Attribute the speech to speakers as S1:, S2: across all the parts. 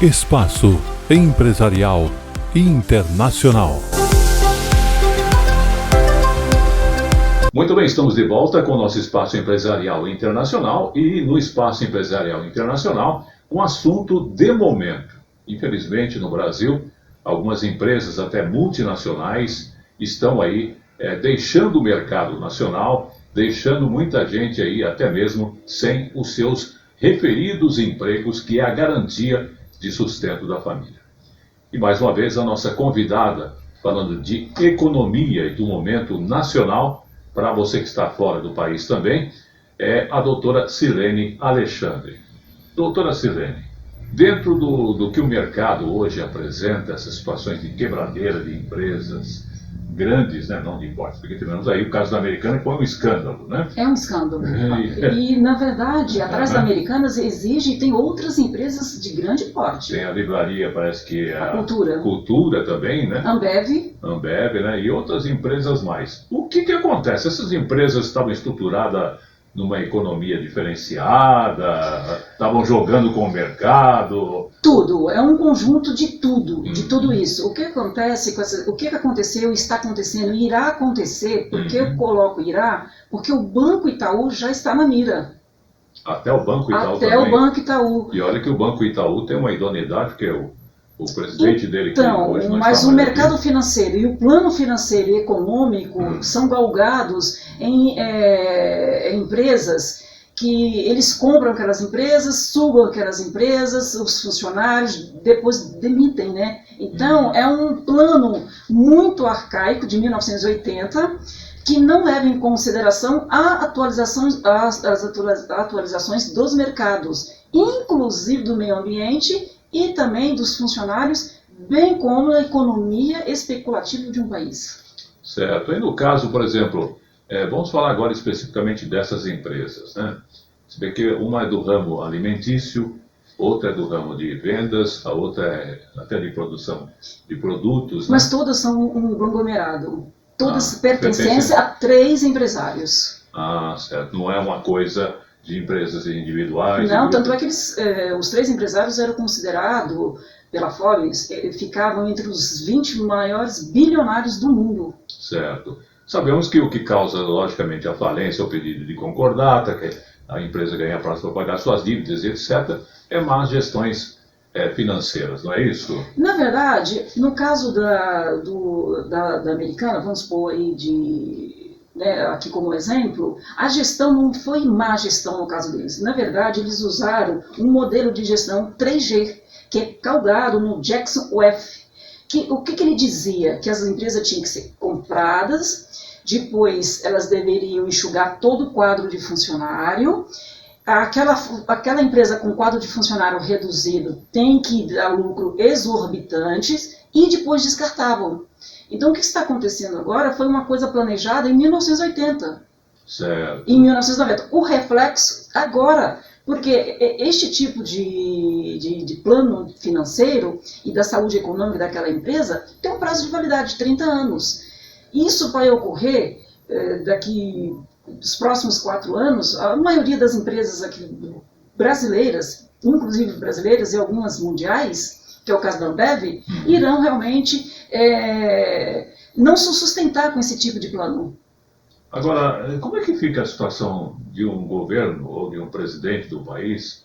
S1: Espaço Empresarial Internacional.
S2: Muito bem, estamos de volta com o nosso Espaço Empresarial Internacional e no Espaço Empresarial Internacional um assunto de momento. Infelizmente, no Brasil, algumas empresas até multinacionais estão aí deixando o mercado nacional, deixando muita gente aí até mesmo sem os seus referidos empregos, que é a garantia de sustento da família. E mais uma vez a nossa convidada, falando de economia e do momento nacional, para você que está fora do país também, é a doutora Sirlene Alexandre. Doutora Sirlene, dentro do que o mercado hoje apresenta, essas situações de quebradeira de empresas grandes, né, não de porte, porque tivemos aí o caso da Americana, que foi um escândalo, né?
S3: É um escândalo. E, na verdade, atrás da Americanas tem outras empresas de grande porte.
S2: Tem a livraria, parece que
S3: a Cultura.
S2: Cultura também, né?
S3: Ambev,
S2: né? E outras empresas mais. O que acontece? Essas empresas estavam estruturadas numa economia diferenciada, estavam jogando com o mercado.
S3: Tudo, é um conjunto de tudo isso. O que acontece, o que aconteceu, está acontecendo e irá acontecer, porque eu coloco irá, porque o Banco Itaú já está na mira.
S2: Até o Banco Itaú
S3: Até
S2: também.
S3: o Banco Itaú.
S2: E olha que o Banco Itaú tem uma idoneidade, porque o presidente dele que hoje não
S3: mas
S2: está
S3: o
S2: mais
S3: mercado
S2: aqui.
S3: financeiro e o plano financeiro e econômico são galgados em empresas que eles compram aquelas empresas, sugam aquelas empresas, os funcionários depois demitem, né? Então é um plano muito arcaico de 1980 que não leva em consideração as atualizações dos mercados, inclusive do meio ambiente e também dos funcionários, bem como a economia especulativa de um país.
S2: Certo. E no caso, por exemplo, vamos falar agora especificamente dessas empresas, né? Se bem que uma é do ramo alimentício, outra é do ramo de vendas, a outra é até de produção de produtos.
S3: Mas
S2: né?
S3: todas são um conglomerado. Todas pertencem a 3 empresários.
S2: Ah, certo. Não é uma coisa de empresas individuais?
S3: Não, tanto é que os 3 empresários eram considerados, pela Forbes, ficavam entre os 20 maiores bilionários do mundo.
S2: Certo. Sabemos que o que causa, logicamente, a falência é o pedido de concordata, que a empresa ganha prazo para pagar suas dívidas, etc., é más gestões financeiras, não é isso?
S3: Na verdade, no caso da Americana, vamos supor aí aqui como exemplo, a gestão não foi má gestão no caso deles. Na verdade, eles usaram um modelo de gestão 3G, que é calgado no Jackson Webb. O que ele dizia? Que as empresas tinham que ser compradas, depois elas deveriam enxugar todo o quadro de funcionário, aquela empresa com quadro de funcionário reduzido tem que dar lucro exorbitantes e depois descartavam. Então o que está acontecendo agora foi uma coisa planejada em 1980.
S2: Certo.
S3: Em 1990. O reflexo agora, porque este tipo de plano financeiro e da saúde econômica daquela empresa tem um prazo de validade de 30 anos. Isso vai ocorrer daqui dos próximos 4 anos. A maioria das empresas aqui brasileiras, inclusive brasileiras e algumas mundiais, que é o caso da Ambev, irão realmente não se sustentar com esse tipo de plano.
S2: Agora, como é que fica a situação de um governo ou de um presidente do país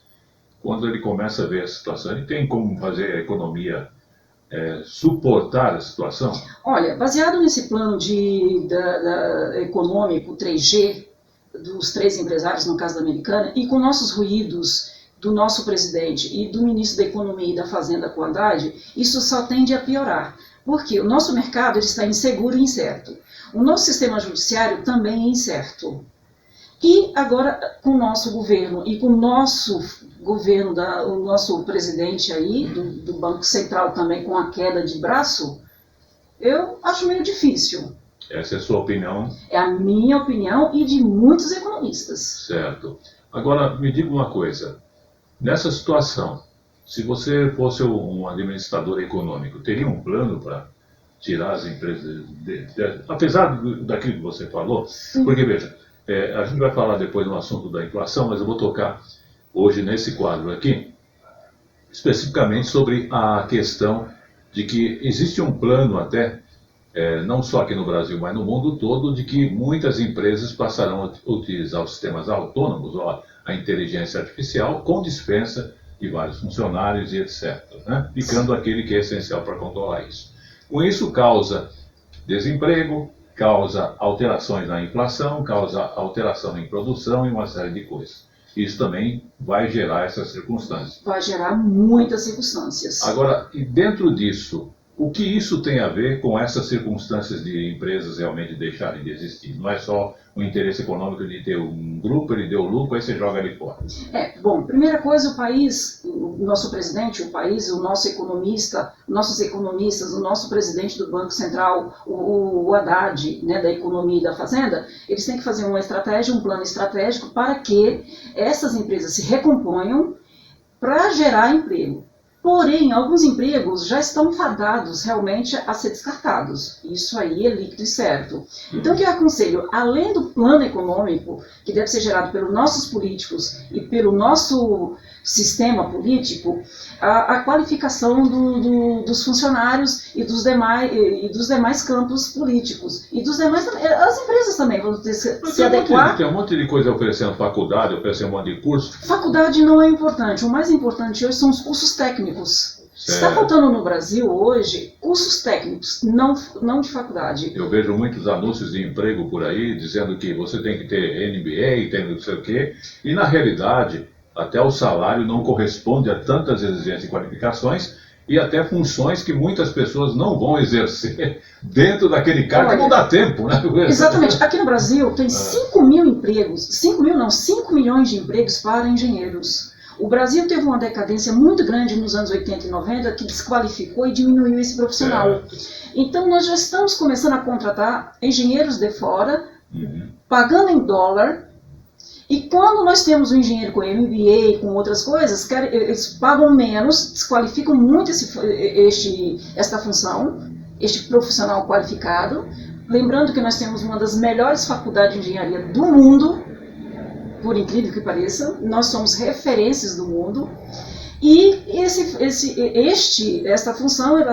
S2: quando ele começa a ver a situação? Ele tem como fazer a economia suportar a situação?
S3: Olha, baseado nesse plano econômico 3G dos 3 empresários, no caso da Americana, e com nossos ruídos do nosso presidente e do ministro da Economia e da Fazenda, com Haddad, isso só tende a piorar. Porque o nosso mercado está inseguro e incerto. O nosso sistema judiciário também é incerto. E agora, com o nosso governo e com o nosso governo, o nosso presidente aí, do Banco Central também com a queda de braço, eu acho meio difícil.
S2: Essa é a sua opinião?
S3: É a minha opinião e de muitos economistas.
S2: Certo. Agora, me diga uma coisa. Nessa situação, se você fosse um administrador econômico, teria um plano para tirar as empresas, apesar daquilo que você falou?
S3: Sim.
S2: Porque, veja, a gente vai falar depois no assunto da inflação, mas eu vou tocar hoje nesse quadro aqui especificamente sobre a questão de que existe um plano até, não só aqui no Brasil, mas no mundo todo, de que muitas empresas passarão a utilizar os sistemas autônomos, ou a inteligência artificial, com dispensa de vários funcionários e etc., né? Ficando aquele que é essencial para controlar isso. Com isso, causa desemprego, causa alterações na inflação, causa alteração em produção e uma série de coisas. Isso também vai gerar essas circunstâncias.
S3: Vai gerar muitas circunstâncias.
S2: Agora, e dentro disso, o que isso tem a ver com essas circunstâncias de empresas realmente deixarem de existir? Não é só o interesse econômico de ter um grupo, ele deu lucro, aí você joga ele fora.
S3: Bom, primeira coisa, o país, o nosso presidente, o país, o nosso economista, nossos economistas, o nosso presidente do Banco Central, o Haddad, né, da economia e da fazenda, eles têm que fazer uma estratégia, um plano estratégico para que essas empresas se recomponham para gerar emprego. Porém, alguns empregos já estão fadados realmente a ser descartados. Isso aí é líquido e certo. Então, o que eu aconselho? Além do plano econômico, que deve ser gerado pelos nossos políticos e pelo nosso sistema político, a qualificação dos funcionários e dos demais campos políticos. E dos demais, as empresas também vão ter que se adequar.
S2: Tem um monte de coisa oferecendo faculdade, oferecendo um monte de curso.
S3: Faculdade não é importante. O mais importante hoje são os cursos técnicos. Está faltando no Brasil hoje cursos técnicos, não de faculdade.
S2: Eu vejo muitos anúncios de emprego por aí, dizendo que você tem que ter MBA, tem não sei o quê, e na realidade, até o salário não corresponde a tantas exigências e qualificações, e até funções que muitas pessoas não vão exercer dentro daquele cargo, que não dá tempo, né?
S3: Exatamente. Aqui no Brasil tem 5 mil empregos, 5 milhões de empregos para engenheiros. O Brasil teve uma decadência muito grande nos anos 80 e 90 que desqualificou e diminuiu esse profissional. Então nós já estamos começando a contratar engenheiros de fora, pagando em dólar, e quando nós temos um engenheiro com MBA, com outras coisas, eles pagam menos, desqualificam muito esta função, este profissional qualificado. Lembrando que nós temos uma das melhores faculdades de engenharia do mundo, por incrível que pareça, nós somos referências do mundo, e esta função é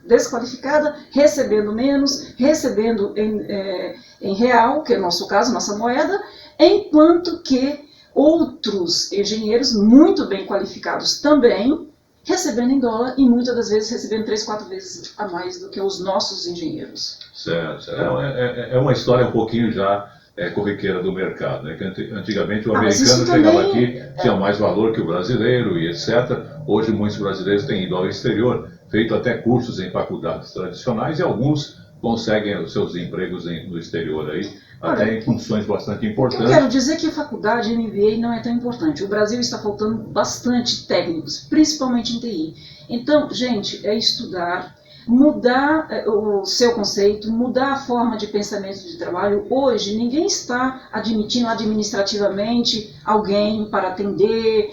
S3: desqualificada, recebendo menos, recebendo em real, que é o nosso caso, nossa moeda, enquanto que outros engenheiros muito bem qualificados também, recebendo em dólar e muitas das vezes recebendo 3, 4 vezes a mais do que os nossos engenheiros.
S2: Certo. É uma história um pouquinho já corriqueira do mercado, né? Que antigamente o americano chegava aqui, tinha mais valor que o brasileiro e etc. Hoje muitos brasileiros têm ido ao exterior, feito até cursos em faculdades tradicionais, e alguns conseguem os seus empregos no exterior aí, até em funções bastante importantes.
S3: Eu quero dizer que a faculdade MBA não é tão importante. O Brasil está faltando bastante técnicos, principalmente em TI. Então, gente, é estudar, mudar o seu conceito, mudar a forma de pensamento de trabalho. Hoje, ninguém está admitindo administrativamente alguém para atender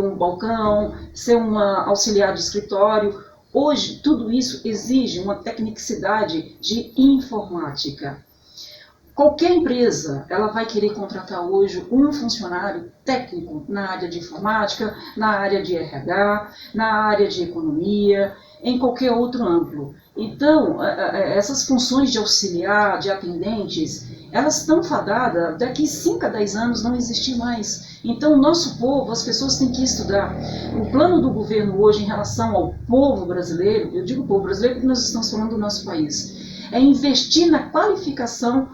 S3: um balcão, ser uma auxiliar de escritório. Hoje, tudo isso exige uma tecnicidade de informática. Qualquer empresa, ela vai querer contratar hoje um funcionário técnico na área de informática, na área de RH, na área de economia, em qualquer outro âmbito. Então, essas funções de auxiliar, de atendentes, elas estão fadadas, daqui 5 a 10 anos não existir mais. Então, o nosso povo, as pessoas têm que estudar. O plano do governo hoje em relação ao povo brasileiro, eu digo povo brasileiro porque nós estamos falando do nosso país, é investir na qualificação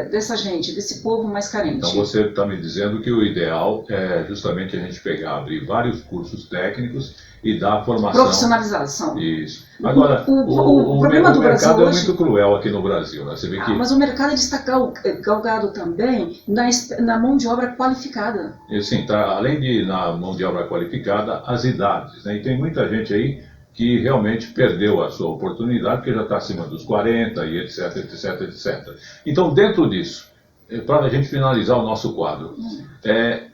S3: dessa gente, desse povo mais carente.
S2: Então você está me dizendo que o ideal é justamente a gente abrir vários cursos técnicos e dar a formação...
S3: Profissionalização.
S2: Isso. Agora,
S3: o problema do Brasil
S2: mercado
S3: hoje...
S2: é muito cruel aqui no Brasil, né? Você vê que...
S3: Mas o mercado está galgado também na mão de obra qualificada.
S2: E, assim, além na mão de obra qualificada, as idades, né? E tem muita gente aí que realmente perdeu a sua oportunidade, porque já está acima dos 40 e etc, etc, etc. Então, dentro disso, para a gente finalizar o nosso quadro,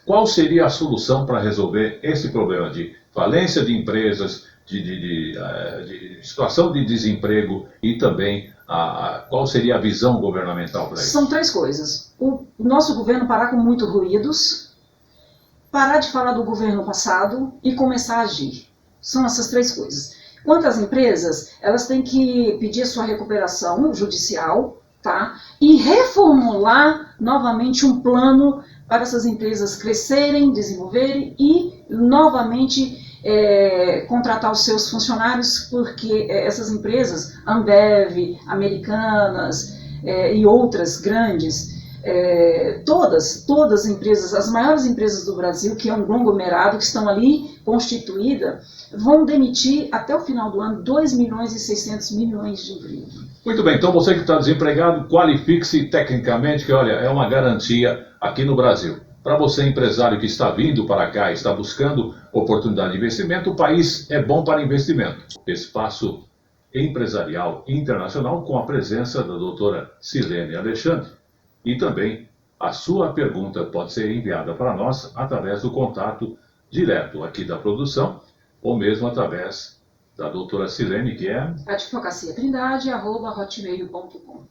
S2: qual seria a solução para resolver esse problema de falência de empresas, de situação de desemprego e também qual seria a visão governamental para isso?
S3: São 3 coisas. O nosso governo parar com muitos ruídos, parar de falar do governo passado e começar a agir. São essas três coisas. Quanto às empresas, elas têm que pedir a sua recuperação judicial, tá? E reformular novamente um plano para essas empresas crescerem, desenvolverem e novamente contratar os seus funcionários, porque essas empresas, Ambev, Americanas e outras grandes, todas as empresas, as maiores empresas do Brasil, que é um conglomerado, que estão ali constituídas, vão demitir até o final do ano 2 milhões e 600 milhões de empregos.
S2: Muito bem, então você que está desempregado, qualifique-se tecnicamente, que olha, é uma garantia aqui no Brasil. Para você, empresário que está vindo para cá e está buscando oportunidade de investimento, o país é bom para investimento. Espaço Empresarial Internacional, com a presença da doutora Silene Alexandre. E também a sua pergunta pode ser enviada para nós através do contato direto aqui da produção, ou mesmo através da doutora Silene, que é
S3: advocaciatrindade@hotmail.com.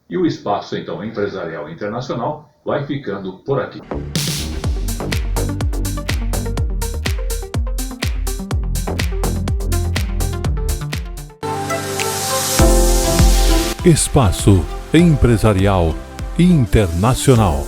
S2: E o Espaço, então, Empresarial Internacional vai ficando por aqui.
S1: Espaço Empresarial Internacional.